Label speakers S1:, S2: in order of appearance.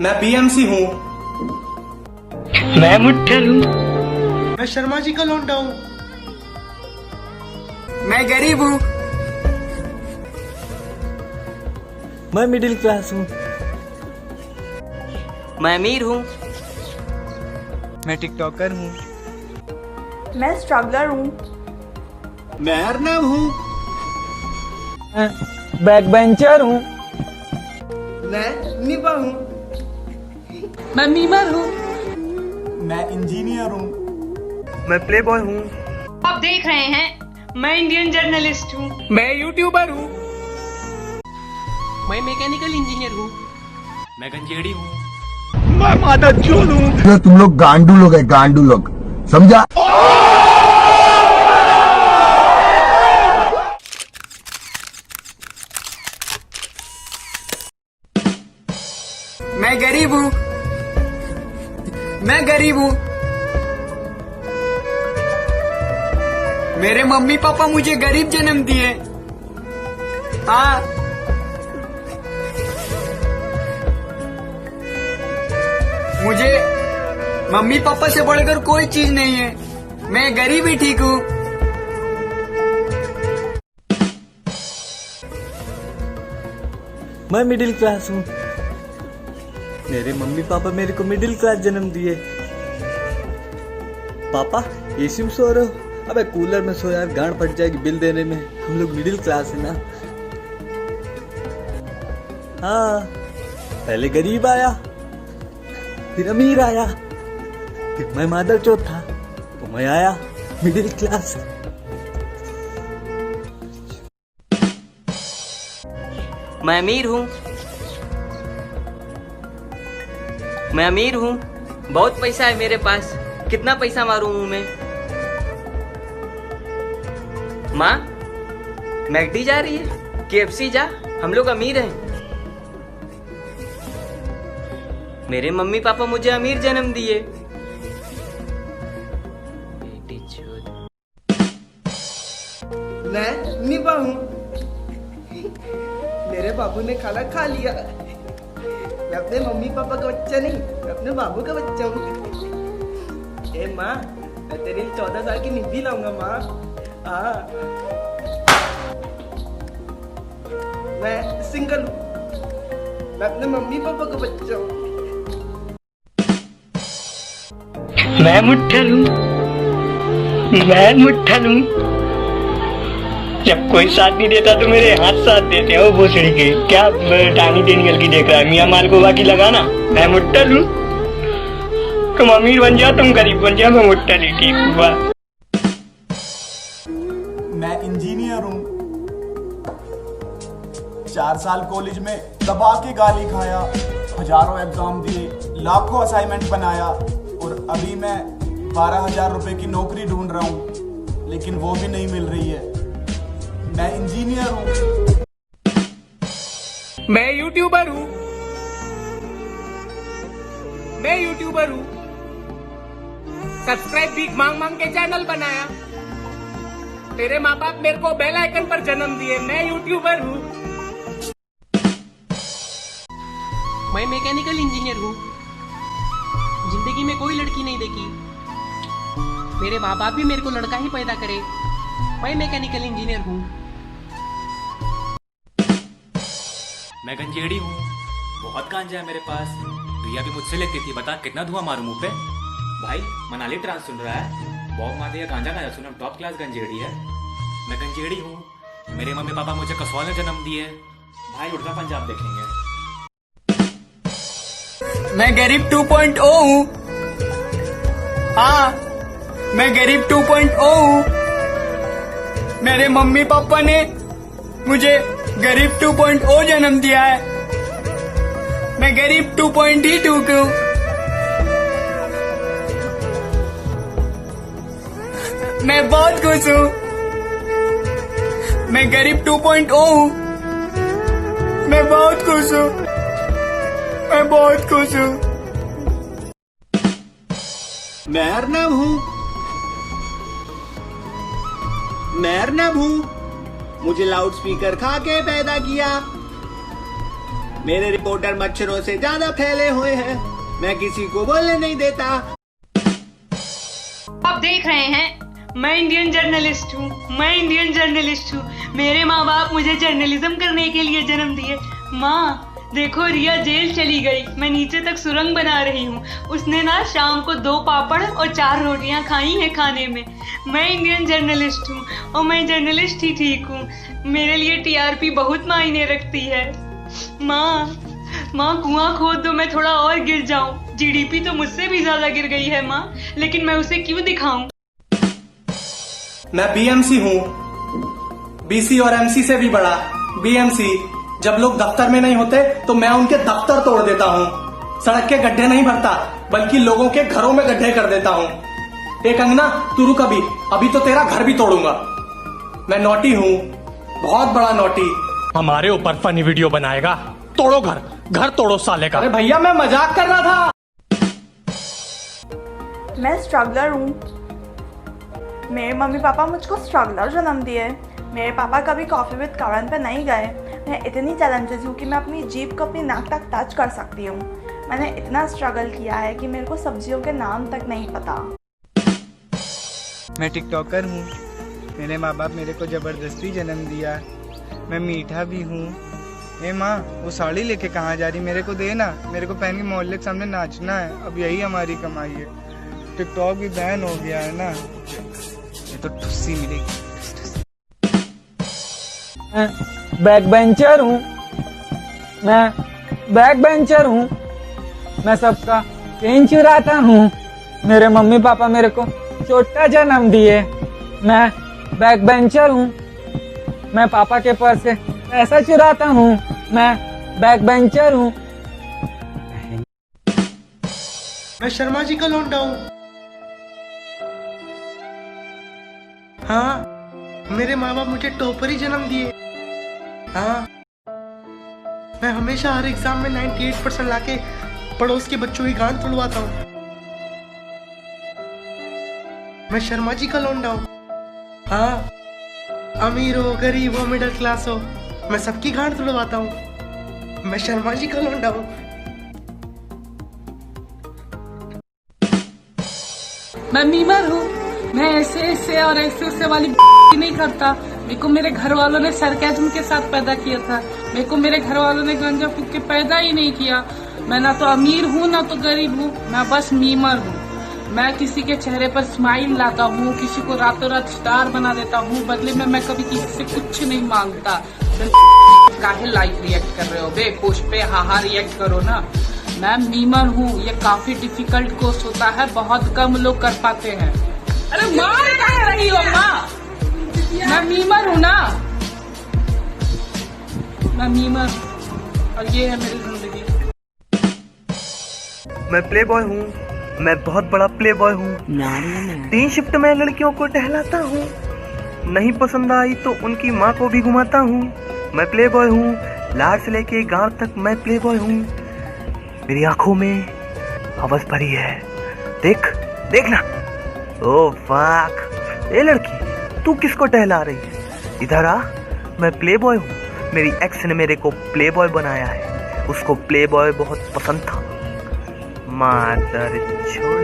S1: मैं बीएमसी हूँ।
S2: मैं मुट्ठल हूँ।
S1: मैं शर्मा जी का लौंडा हूँ।
S3: मैं गरीब हूँ।
S2: मैं मिडिल क्लास हूँ।
S3: मैं अमीर हूँ।
S2: मैं टिकटॉकर हूँ।
S4: मैं स्ट्रगलर हूँ।
S1: मैं अर्नब हूँ।
S2: बैक बेंचर हूँ।
S1: मैं निभा हूँ।
S3: मैं मीमर हूँ।
S1: मैं इंजीनियर हूँ।
S2: मैं प्ले बॉय हूँ।
S5: आप देख रहे हैं मैं इंडियन जर्नलिस्ट हूँ।
S3: मैं यूट्यूबर हूँ। मैं मैकेनिकल इंजीनियर हूँ।
S6: मैं गंजेड़ी हूँ।
S2: मैं माता चोद हूँ।
S7: तुम लोग गांडू लोग है, गांडू लोग, समझा?
S3: मैं गरीब हूँ। मैं गरीब हूँ। मेरे मम्मी पापा मुझे गरीब जन्म दिए। हाँ, मुझे मम्मी पापा से बढ़कर कोई चीज नहीं है। मैं गरीब ही ठीक हूँ।
S2: मैं मिडिल क्लास हूँ। मेरे मम्मी पापा मेरे को मिडिल क्लास जन्म दिए। पापा एसी में सो रहे हो? अबे कूलर में सो यार, गांड फट जाएगी बिल देने में। हम लोग मिडिल क्लास है ना। हाँ, पहले गरीब आया, फिर अमीर आया, फिर मैं मादर चौथ था, तो मैं आया मिडिल क्लास।
S3: मैं अमीर हूँ। मैं अमीर हूँ। बहुत पैसा है मेरे पास। कितना पैसा मारूं मुंह में? माँ, मैकडी जा रही है? केएफसी जा, हम लोग अमीर हैं। मेरे मम्मी पापा मुझे अमीर जन्म दिए। बेटी चोद।
S1: मैं निभा हूँ। मेरे बाबू ने खाना खा लिया। मैं अपने मम्मी पापा का बच्चा नहीं, मैं अपने बाबू का बच्चा हूँ। ए माँ, मैं तेरे लिए 14 साल की निभी लाऊंगा माँ। हाँ, मैं सिंगल हूँ। मैं अपने मम्मी पापा का बच्चा हूँ।
S2: मैं मुट्ठल हूँ। मैं मुट्ठल हूँ। जब कोई साथ नहीं देता तो मेरे हाथ साथ देते हैं। वो भोसड़ी के क्या टानी डेनियल की देख रहा है? मियाँ माल को बाकी लगाना। मैं मुट्ठल हूँ। तुम अमीर बन जाओ, तुम गरीब बन जाओ, मैं मुट्ठल ही ठीक हुआ।
S8: मैं इंजीनियर हूँ। 4 साल कॉलेज में दबा के गाली खाया, हजारों एग्जाम दिए, लाखों असाइनमेंट बनाया, और अभी मैं 12,000 रुपए की नौकरी ढूंढ रहा हूँ, लेकिन वो भी नहीं मिल रही है। मैं इंजीनियर हूँ।
S3: मैं यूट्यूबर हूँ। मैं यूट्यूबर हूँ। सब्सक्राइब भीख मांग मांग के चैनल बनाया। तेरे माँ बाप मेरे को बेल आइकन पर जन्म दिए। मैं यूट्यूबर हूँ। मैं मैकेनिकल इंजीनियर हूँ। जिंदगी में कोई लड़की नहीं देखी। मेरे माँ बाप भी मेरे को लड़का ही पैदा करे। मैं मैकेनिकल इंजीनियर हूँ।
S6: मैं गंजेड़ी हूँ। बहुत गांजा है मेरे पास। भैया भी मुझसे लेती थी। बता कितना धुआं मारूं मुंह पे? भाई मनाली ट्रांस सुन रहा है? बॉब माते या गांजा गांजा सुना, टॉप क्लास गंजेड़ी है। मैं गंजेड़ी हूँ। मेरे मम्मी पापा मुझे कसौल में जन्म दिए। भाई उड़ता पंजाब देखेंगे।
S3: मैं गरीब 2.0 हूँ। हाँ, मैं गरीब 2.0 हूँ। मेरे मम्मी पापा ने मुझे गरीब 2.0 जन्म दिया है। मैं गरीब 2.2 हूँ। मैं बहुत खुश हूँ। मैं गरीब 2.0 हूँ। मैं बहुत खुश हूँ। मैं बहुत खुश हूँ।
S1: मैं अर्नब हूँ। मैं अर्नब हूँ। मुझे लाउड स्पीकर खा के पैदा किया।
S3: मेरे रिपोर्टर मच्छरों से ज्यादा फैले हुए हैं, मैं किसी को बोलने नहीं देता।
S5: आप देख रहे हैं, मैं इंडियन जर्नलिस्ट हूँ, मैं इंडियन जर्नलिस्ट हूँ। मेरे माँ बाप मुझे जर्नलिज्म करने के लिए जन्म दिए। माँ देखो, रिया जेल चली गई, मैं नीचे तक सुरंग बना रही हूँ। उसने ना शाम को 2 पापड़ और 4 रोटियाँ खाई हैं खाने में। मैं इंडियन जर्नलिस्ट हूँ और मैं जर्नलिस्ट ही ठीक हूँ। मेरे लिए टीआरपी बहुत मायने रखती है। माँ कुआं खोद दो, मैं थोड़ा और गिर जाऊं। जीडीपी तो मुझसे भी ज्यादा गिर गई है माँ, लेकिन मैं उसे क्यों दिखाऊं?
S1: मैं बीएमसी हूँ, बीसी और एमसी से भी बड़ा। बीएमसी, जब लोग दफ्तर में नहीं होते तो मैं उनके दफ्तर तोड़ देता हूँ। सड़क के गड्ढे नहीं भरता, बल्कि लोगों के घरों में गड्ढे कर देता हूँ। एक अंगना तू रुक, अभी तो तेरा घर भी तोड़ूंगा। मैं नोटी हूँ, बहुत बड़ा नोटी।
S9: हमारे ऊपर फनी वीडियो बनाएगा, तोड़ो घर तोड़ो साले का।
S1: अरे भैया, मैं मजाक कर रहा था।
S4: मैं स्ट्रगलर हूँ। मेरे मम्मी पापा मुझको स्ट्रगलर जन्म दिए। मेरे पापा कभी कॉफ़ी विद करण पे नहीं गए। मैं इतनी टैलेंटेड हूँ कि मैं अपनी जीभ को अपनी नाक तक टच कर सकती हूँ। मैंने इतना स्ट्रगल किया है कि मेरे को सब्जियों के नाम तक नहीं पता।
S3: मैं टिकटॉकर हूँ। मेरे माँ बाप मेरे को ज़बरदस्ती जन्म दिया। मैं मीठा भी हूँ। ए माँ, वो साड़ी लेके कहाँ जा रही, मेरे को दे ना। मेरे को पहन के मोहल्ले के सामने नाचना है। अब यही हमारी कमाई है। टिकटॉक भी बैन हो गया है ना, ये तो ठुस्सी मिलेगी।
S10: बैक बेंचर हूँ, मैं बैक बेंचर हूँ। मैं सबका पेन चुराता हूँ। मेरे मम्मी पापा मेरे को छोटा जन्म दिए। मैं बैक बेंचर हूँ। मैं पापा के पर्स से पैसा चुराता हूँ। मैं बैक बेंचर हूँ।
S1: मैं शर्मा जी का लौंडा हूँ। हाँ, मेरे माँ बाप मुझे टॉपर ही जन्म दिए। हाँ, मैं हमेशा हर एग्जाम में 98% लाके पड़ोस के बच्चों की गांड तुड़वाता हूँ। मैं शर्मा जी का लौंडा हूँ। हाँ, अमीर हो, गरीब हो, मिडिल क्लास हो, मैं सबकी गांड तुड़वाता हूँ। मैं शर्मा जी का लौंडा हूँ।
S11: मैं मीमर हूँ। मैं ऐसे और ऐसे वाली नहीं करता। मेरे को मेरे घर वालों ने सरकाज़म के साथ पैदा किया था। मेरे को मेरे घर वालों ने गांजा फूक के पैदा ही नहीं किया। मैं ना तो अमीर हूँ ना तो गरीब हूँ, मैं बस मीमर हूँ। मैं किसी के चेहरे पर स्माइल लाता हूँ, किसी को रातों रात स्टार बना देता हूँ। बदले में मैं कभी किसी से कुछ नहीं मांगता। काहे लाइक रिएक्ट कर रहे हो बे? पोस्ट पे हाँ रिएक्ट करो ना। मैं मीमर हूँ। ये काफी डिफिकल्ट कोर्स होता है, बहुत कम लोग कर पाते हैं। अरे मार कह रही हो माँ? मैं मीमर हूँ ना, मैं मीमर, और ये है मेरी जिंदगी।
S2: मैं प्ले बॉय हूँ, मैं बहुत बड़ा प्ले बॉय हूँ। 3 शिफ्ट में लड़कियों को टहलाता हूँ। नहीं पसंद आई तो उनकी माँ को भी घुमाता हूँ। मैं प्ले बॉय हूँ, लार से लेके गांव तक मैं प्ले बॉय हूँ। मेरी आंखों में हवस भरी है। देखना। ओ फक, ए लड़की, तू किसको टहला रही है? इधर आ, मैं प्ले बॉय हूँ। मेरी एक्स ने मेरे को प्ले बॉय बनाया है। उसको प्ले बॉय बहुत पसंद था। मादर छोड़।